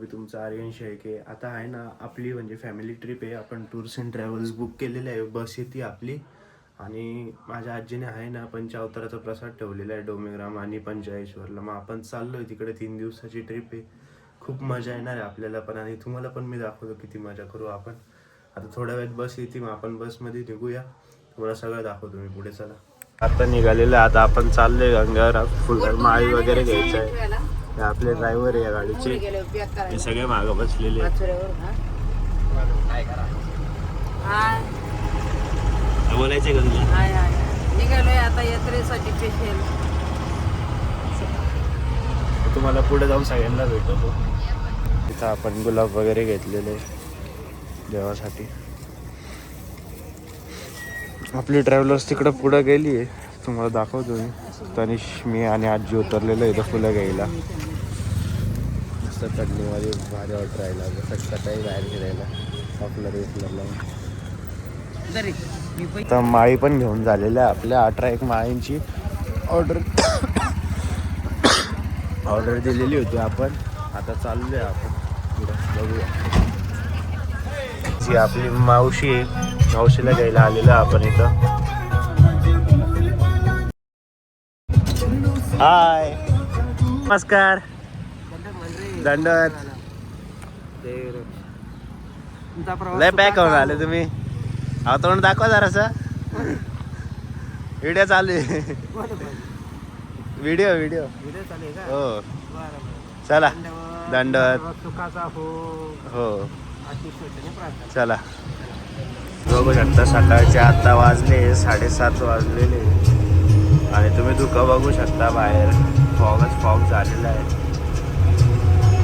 मी तुमचा आर्यन शेळके. आता आहे ना आपली म्हणजे फॅमिली ट्रिप आहे. आपण टूर्स अँड ट्रॅव्हल्स बुक केलेले आहे. बस येते आपली. आणि माझ्या आजीने आहे ना पंचावताराचा प्रसाद ठेवलेला आहे डोमेग्राम आणि पंचाळेश्वरला. मग आपण चाललोय तिकडे. 3 दिवसाची ट्रिप आहे. खूप मजा येणार आहे आपल्याला पण आणि तुम्हाला पण मी दाखवतो किती मजा करू आपण. आता थोड्या वेळात बस येते, मग आपण बसमध्ये निघूया. तुम्हाला सगळं दाखवतो मी पुढे. चला आता निघालेलं. आता आपण चाललोय गंगावर. फुल माळी वगैरे घ्यायचं आहे. हे आपले ड्रायव्हर आहे या गाडीचे. हे सगळे मागं बसलेले. बोलायचे का तुला? निघालोय आता यात्रेसाठी स्पेशल. तुम्हाला पुढे जाऊन सगळ्यांना भेटतो. तिथं आपण गुलाब वगैरे घेतलेले देवासाठी. आपली ट्रॅव्हलर्स तिकडं पुढं गेली आहे. तुम्हाला दाखवतो मी. तनिष, मी आणि आजी उतरलेलो इथं फुलं घ्यायला. मस्त थंडीमध्ये भारी वाटत राहिला. सकाळी बाहेर फिरायला आपलं रेसला लावून. तर माळी पण घेऊन झालेल्या आपल्या 18 माळींची ऑर्डर दिलेली होती आपण. आता चाललोय आपण पुढं बघूया. जी आपली मावशी आहे, मावशीला घ्यायला आलेलं आपण इथं. हाय, नमस्कार. दंडवत. लय पॅक करून आले तुम्ही. हा तोंड दाखवा जरासा. व्हिडिओ चालू आहे. व्हिडिओ चालू आहे का? हो चला. दंडवत. हो चला. बघू शकता सकाळचे आता वाजले 7:30 वाजलेले. आणि तुम्ही धुकं बघू शकता बाहेर. फॉग झालेला आहे.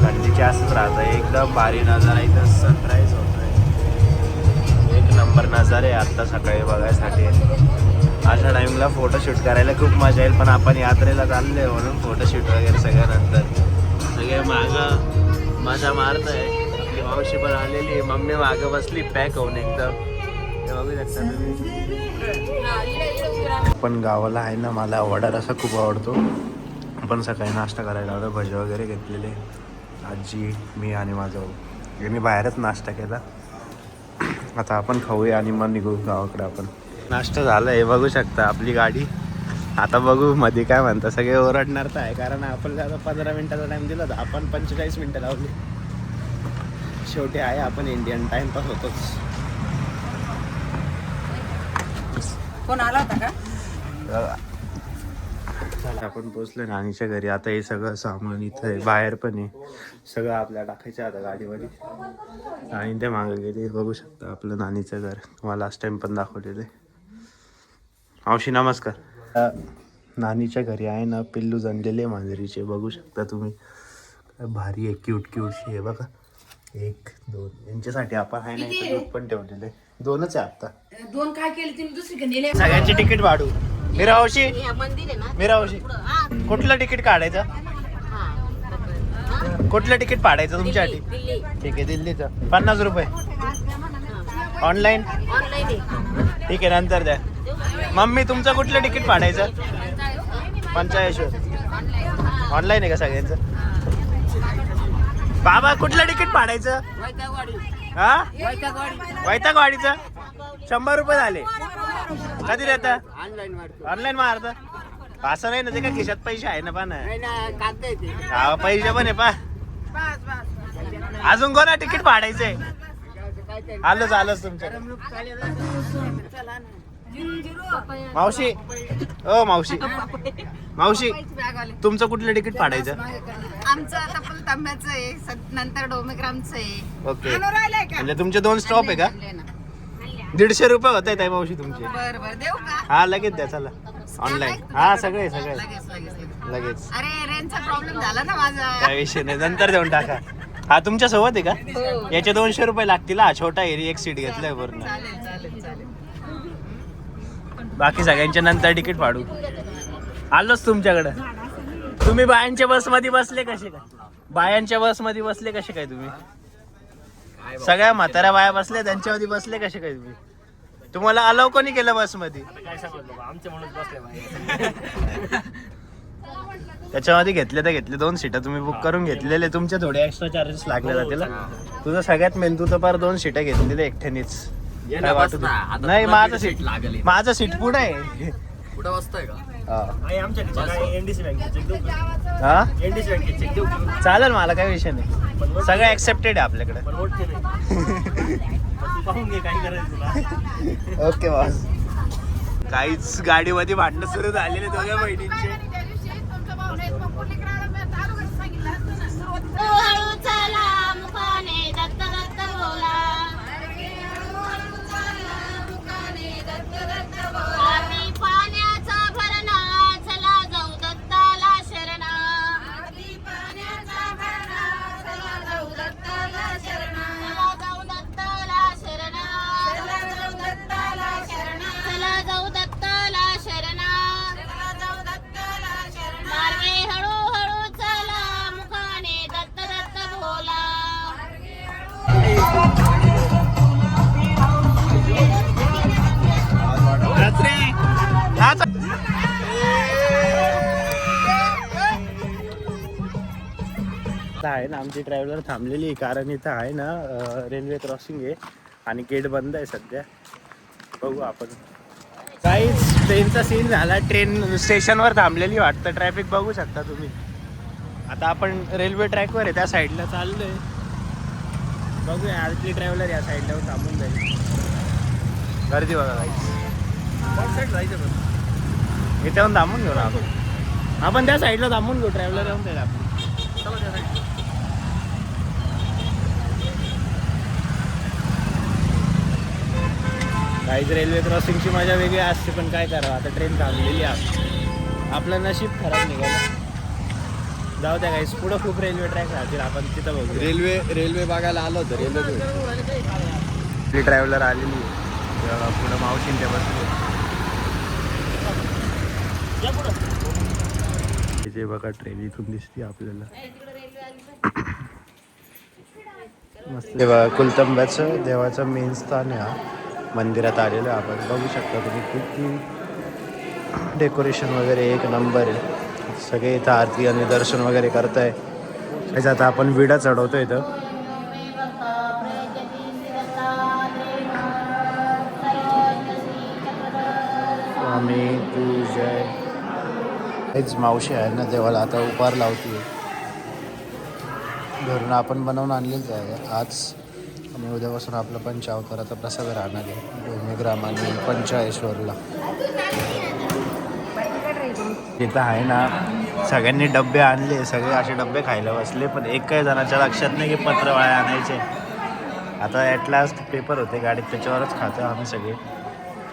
थंडीची असंच राहतं. एकदम भारी नजारा. इथं सनराईज होत आहे. एक नंबर नजारे आत्ता सकाळी बघायसाठी. अशा टाईमला फोटोशूट करायला खूप मजा येईल. पण आपण यात्रेला चाललोय म्हणून फोटोशूट वगैरे सगळ्यानंतर. सगळे मागं मजा मारत आहे. आपली मावशी पण आलेली आहे. मम्मी मागं बसली पॅक होऊन एकदम. बघू शकता तुम्ही. पण गावाला आहे ना, मला वडा रसा खूप आवडतो. आपण सकाळी नाश्ता करायला आलो. भजे वगैरे घेतलेले. आजी, मी आणि माझा भाऊ. मी बाहेरच नाश्ता केला. आता आपण खाऊया आणि मग निघू गावाकडे. आपण नाश्ता झाला आहे. बघू शकता आपली गाडी. आता बघू मध्ये काय म्हणता. सगळे ओरडणार तर आहे, कारण आपल्याला आता 15 मिनिटाचा टाईम दिला तर आपण 45 मिनिटं लावली. शेवटी आहे आपण इंडियन. टाइमपास होतोच. कोण आला होता का? आपण पोचलो नानीच्या घरी. आता हे सगळं सामान इथं आहे. बाहेर पण आहे. सगळं आपल्याला टाकायचं आता गाडीमध्ये. आणि ते मागं गेले. बघू शकता आपलं नानीचं घर. तुम्हाला लास्ट टाइम पण दाखवलेलं आहे. मावशी नमस्कार. नानीच्या घरी आहे ना पिल्लू जणलेले मांजरीचे. बघू शकता तुम्ही. काय भारी आहे. क्यूटशी आहे बघा. 1 2 यांच्यासाठी आपण आहे ना इथं दूध पण ठेवलेलं आहे. 2च आहे आता. 2 काय केले तुम्ही दुसरीकडे नेले? सगळ्यांची तिकीट वाढू. मिरावशी मंदिर आहे ना. मिरावशी कुठलं तिकीट काढायचं? कुठलं तिकीट काढायचं तुमच्यासाठी? ठीक आहे, दिल्लीचं 50 रुपये. ऑनलाईन? ठीक आहे, नंतर द्या. मम्मी तुमचं कुठलं तिकीट काढायचं? पंचाळेश्वर. ऑनलाईन आहे का सगळ्यांचं? बाबा कुठलं तिकीट काढायचं? हा, वैतागवाडीचं 100 रुपये झाले. कधी देता? ऑनलाईन मारता. असं नाही ना, ते का खिशात पैसे आहे ना. पण हा पैसे पण आहे पा. अजून कोणा तिकीट फाडायचंय? आलोच तुमच्या. मावशी, ओ मावशी तुमचं कुठलं तिकीट फाडायचं? आमचं आता पण तांब्याचं आहे, नंतर डोमेग्रामचं आहे. ओके, म्हणजे तुमचे 2 स्टॉप आहे का? 150 रुपये होत आहे मावशी तुमचे. बरं देऊ का? हा लगेच द्या. चला ऑनलाईन. हा सगळे लगेच. अरे रेंजचा प्रॉब्लेम झाला ना माझा. काय विषय नाही, नंतर देऊन टाका. हा तुमच्या सोबत आहे का? याचे 200 रुपये लागतील. हा छोटा एरी 1 सीट घेतलंय पूर्ण. चालेल. बाकी सगळ्यांच्या नंतर तिकीट फाडू. आलोच तुमच्याकडे. तुम्ही बायांच्या बसमध्ये बसले कसे काय? बायांच्या बसमध्ये बसले कसे काय तुम्ही? सगळ्या म्हाताऱ्या बाया बसल्या त्यांच्यामध्ये बसले कसे काय तुम्ही? तुम्हाला अलाव कोणी केलं बसमध्ये? त्याच्यामध्ये घेतले तर घेतले 2 सीटा तुम्ही बुक करून घेतलेले, तुमचे थोडे एक्स्ट्रा चार्जेस लागले जातील. तुझं सगळ्यात मेन, तू तर पार 2 सीटा घेतलेल्या एकट्यानेच. काय वाटत नाही, माझं सीट पुढे आहे. कुठं बसतोय का? चालेल, मला काही विषय नाही, सगळं ऍक्सेप्टेड आहे आपल्याकडे. Okay boss. काहीच गाडीमध्ये भांडणं सुरू झालेले दोघ्या बहिणींचे. आहे ना आमची ट्रॅव्हलर थांबलेली, कारण इथं आहे ना रेल्वे क्रॉसिंग आहे आणि गेट बंद आहे सध्या. बघू आपण. काहीच ट्रेनचा सीन झाला, ट्रेन स्टेशनवर थांबलेली वाटतं. ट्रॅफिक बघू शकता तुम्ही. आता आपण रेल्वे ट्रॅकवर आहे, त्या साईडला चाललोय. बघूया, आरती ट्रॅव्हलर या साईडला थांबून जाईल. गर्दी बघा जायचं बघ, इथे येऊन थांबून घेऊ ना आपण त्या साईडला थांबून घेऊ, ट्रॅव्हलर येऊन जाईल आपण. काहीच रेल्वे क्रॉसिंगची मजा वेगळी असते, पण काय करावं, आता ट्रेन थांबलेली आहे. आपलं नशीब खराब निघालं. जाऊ द्या काहीच, पुढं खूप रेल्वे ट्रॅक राहतील, आपण तिथं बघू. रेल्वे बघायला आलो होतं. रेल्वे ट्रॅव्हलर आलेली पुढं मावशींच्या बसले. इथे बघा ट्रेन इथून दिसते आपल्याला. मस्त. तेव्हा कुलतंब्याचं देवाचं मेन स्थान आहे, हा मंदिरात आलेलं आपण बघू शकता तुम्ही. किती डेकोरेशन वगैरे एक नंबर आहे. सगळे इथं आरती आणि दर्शन वगैरे करताय. त्याच्यात आपण विडा चढवतो इथं. स्वामी तू जय. हेच मावशी आहे ना देवाला आता उपार लावते. घरून आपण बनवून आणलेच आहे आज, आणि उद्यापासून आपला पंचावताराचा प्रसाद राहणार आहे डोमेग्राम आणि पंचाळेश्वरला. तिथं आहे ना सगळ्यांनी डबे आणले, सगळे असे डबे खायला बसले, पण एक काही जणाच्या लक्षात नाही की पत्रवाळे आणायचे. आता ॲट लास्ट पेपर होते गाडीत, त्याच्यावरच खातो आम्ही सगळे.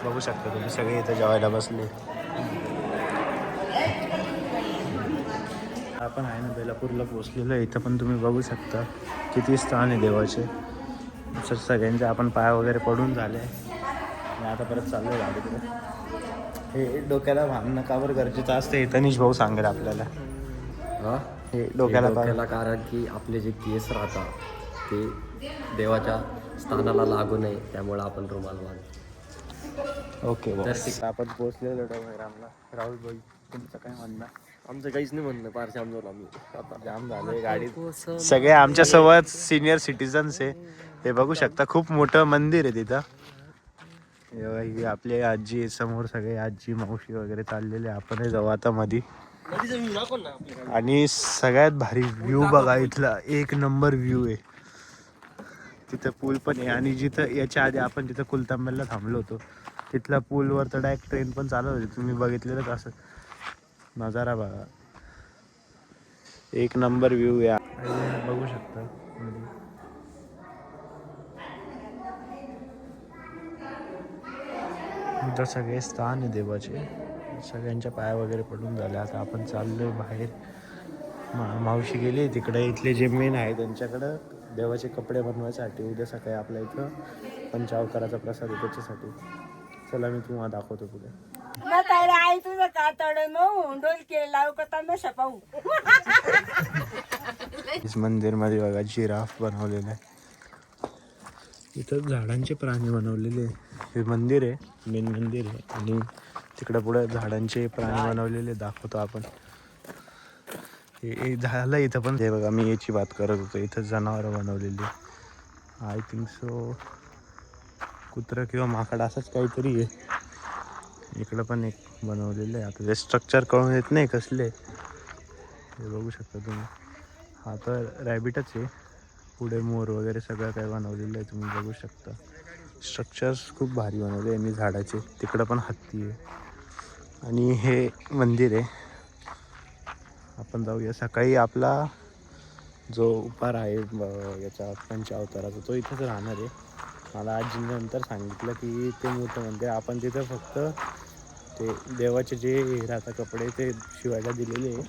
बघू शकता तुम्ही, सगळे इथं जेवायला बसले. आपण आहे ना बेलापूरला पोचलेलो आहे. इथं पण तुम्ही बघू शकता किती स्थान आहे देवाचे. सगळ्यांचे आपण पाय वगैरे पडून झाले आणि आता परत चाललो आहे गाडीकडे. हे डोक्याला भांगणं का बरं गरजेचं असतं हे तनिष भाऊ सांगेल आपल्याला. हे डोक्याला कारण की आपले जे केस राहतात ते देवाच्या स्थानाला लागू नये, त्यामुळे आपण रुमाल बांधतो. ओके. आपण पोचलेलो डोमेग्रामला. राहुल भाई तुमचं काय म्हणणं? आमचं काहीच नाही म्हणणं, फार जाम झालो आम्ही. आता जाम झाले गाडीत. सगळे आमच्या सोबत सिनियर सिटीजन्स आहे. हे बघू शकता खूप मोठं मंदिर आहे तिथं. आपले आजी आहे समोर, सगळे आजी मावशी वगैरे चाललेले. आपणही जाऊ आता मध्ये. आणि सगळ्यात भारी व्ह्यू बघा इथला, एक नंबर व्ह्यू आहे. तिथं पूल पण आहे, आणि जिथं याच्या आधी आपण तिथं कुलतांब्याला थांबलो होतो तिथल्या पूलवर तर डायरेक्ट ट्रेन पण चालत होती. तुम्ही बघितलेलंच असं नजारा बघा, एक नंबर व्ह्यू आहे. बघू शकता इथं सगळे स्थान आहे देवाचे. सगळ्यांच्या पाया वगैरे पडून झाले. आता आपण चाललोय बाहेर. मावशी गेली तिकडे. इथले जे मेन आहे त्यांच्याकडं देवाचे कपडे बनवायसाठी. उद्या सकाळी आपल्या इथं पंचावताराचा प्रसाद आहे त्याच्यासाठी. चला मी तुम्हाला दाखवतो पुढे. इस मंदिर मध्ये बघा जिराफ बनवलेला आहे. इथं झाडांचे प्राणी बनवलेले. हे मंदिर आहे, मेन मंदिर आहे, आणि तिकडे पुढे झाडांचे प्राणी बनवलेले दाखवतो आपण. हे झालं इथं पण. हे बघा मी याची बात करत होतो, इथं जनावरं बनवलेली. आय थिंक सो कुत्रं किंवा माकड असंच काहीतरी आहे. इकडं पण एक बनवलेलं आहे. आता ते स्ट्रक्चर कळून येत नाही कसले, हे बघू शकता तुम्ही. हा तर रॅबिटच आहे. पुढे मोर वगैरे सगळं काही बनवलेलं आहे, तुम्ही बघू शकता. स्ट्रक्चर्स खूप भारी बनवले यांनी झाडाचे. तिकडं पण हत्ती आहे. आणि हे मंदिर आहे. आपण जाऊया. सकाळी आपला जो उपार आहे याचा पंचावताराचा, तो इथंच राहणार आहे. मला आजीने नंतर सांगितलं की ते मोठं मंदिर, आपण तिथं फक्त ते देवाचे जे राहता कपडे ते शिवायला दिलेले आहे.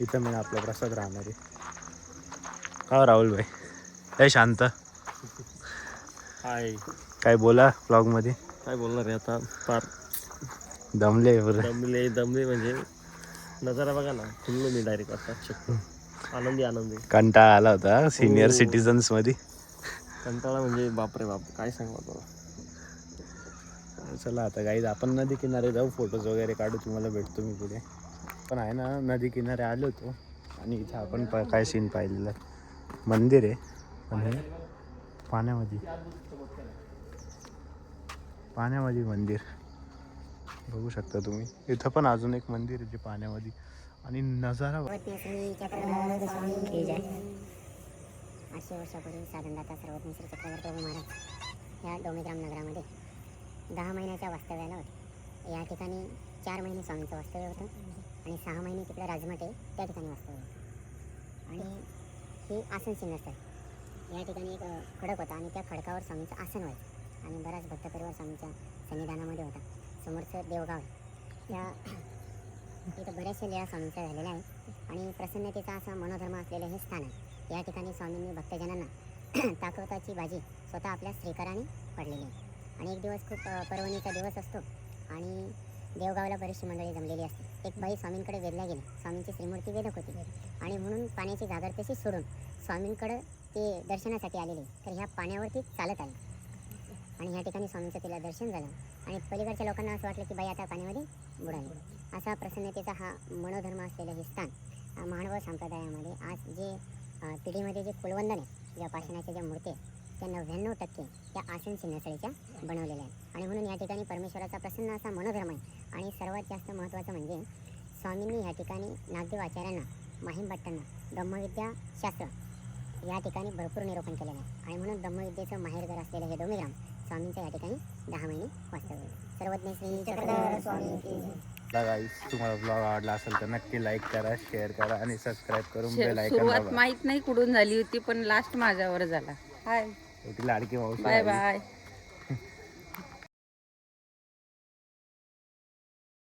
इथं मी आपला प्रसाद राहणार आहे. का राहुल भाई काय शांत? हाय, काय बोला ब्लॉगमध्ये. काय बोलणार आहे आता, फार दमले बरं. दमले म्हणजे नजारा बघा ना, फुललो मी डायरेक्ट आता चक्क. आनंदी कंटाळा आला होता सिनियर सिटीजन्स मध्ये. कंटाळा म्हणजे बापरे बाप, काय सांगू तुला. चला आता गाईज आपण नदी किनारे जाऊ, फोटोज वगैरे काढू. तुम्हाला भेटतो मी पुढे. पण आहे ना, नदी किनारे आलो होतो आणि इथं आपण काय सीन पाहिलेलं. मंदिर आहे पण हे पाण्यामध्ये मंदिर बघू शकता तुम्ही. इथं पण अजून एक मंदिर आहे जे पाण्यामध्ये. आणि नजारा 800 वर्षापूर्वी साधनदाता सर्वज्ञ श्री चक्रवर्ती प्रभू महाराज या डोमेग्राम नगरामध्ये 10 महिन्याच्या वास्तव्याला होते. या ठिकाणी 4 महिने स्वामींचं वास्तव्य होतं आणि 6 महिने तिकडे राजमठे त्या ठिकाणी वास्तव्य होतं. आणि ही आसन सिंहस्थ आहे. या ठिकाणी एक खडक होता आणि त्या खडकावर स्वामींचं आसन व्हायचं आणि बराच भक्त परिवार स्वामींच्या सन्निधानामध्ये होता. समोरचं देवगाव त्या इथं बऱ्याचशा लीळा स्वामींच्या झालेल्या आहेत आणि प्रसन्नतेचा असा मनोधर्म असलेलं हे स्थान आहे. या ठिकाणी स्वामींनी भक्तजनांना ताकवताची भाजी स्वतः आपल्या श्रीकराने पडलेली आहे. आणि एक दिवस खूप पर्वणीचा दिवस असतो आणि देवगावला बरीचशी मंडळी जमलेली असते. एक बाई स्वामींकडे वेधल्या गेली. स्वामींची श्रीमूर्ती वेदक होती आणि म्हणून पाण्याची जागरतेशी सोडून स्वामींकडे ते दर्शनासाठी आलेले. तर ह्या पाण्यावरती चालत आले आणि ह्या ठिकाणी स्वामींचं तिला दर्शन झालं आणि पलीकडच्या लोकांना असं वाटलं की बाई आता पाण्यामध्ये बुडाली. असा प्रसन्नतेचा हा मनोधर्म असलेलं हे स्थान मानव संप्रदायामध्ये आज जे पिढीमध्ये जे कुलवंदन आहे, ज्या पाषाणाच्या ज्या मूर्ती आहेत त्या 99% त्या आसन सिंहस्थळीच्या बनवलेल्या आहेत. आणि म्हणून या ठिकाणी परमेश्वराचा प्रसन्न असा मनोधर्म आहे. आणि सर्वात जास्त महत्त्वाचं म्हणजे स्वामींनी ह्या ठिकाणी नागदेव आचार्यांना, माहीम भट्टांना ब्रह्मविद्या शास्त्र या ठिकाणी भरपूर निरूपण केलेलं आहे. आणि म्हणून ब्रह्मविद्येचं माहेरघर असलेलं हे डोमेग्राम स्वामींच्या या ठिकाणी 10 महिने वास्तव्य. सर्वज्ञ श्री चक्रधर स्वामी. गाईस तुम्हाला ब्लॉग आवडला असेल तर नक्की लाईक करा, शेअर करा आणि सबस्क्राईब करून बेल आयकॉन दाबा. सुरुवात माहित नाही कुठून झाली होती पण लास्ट माझ्यावर झाला. हाय लाडकी मावशी बाय बाय.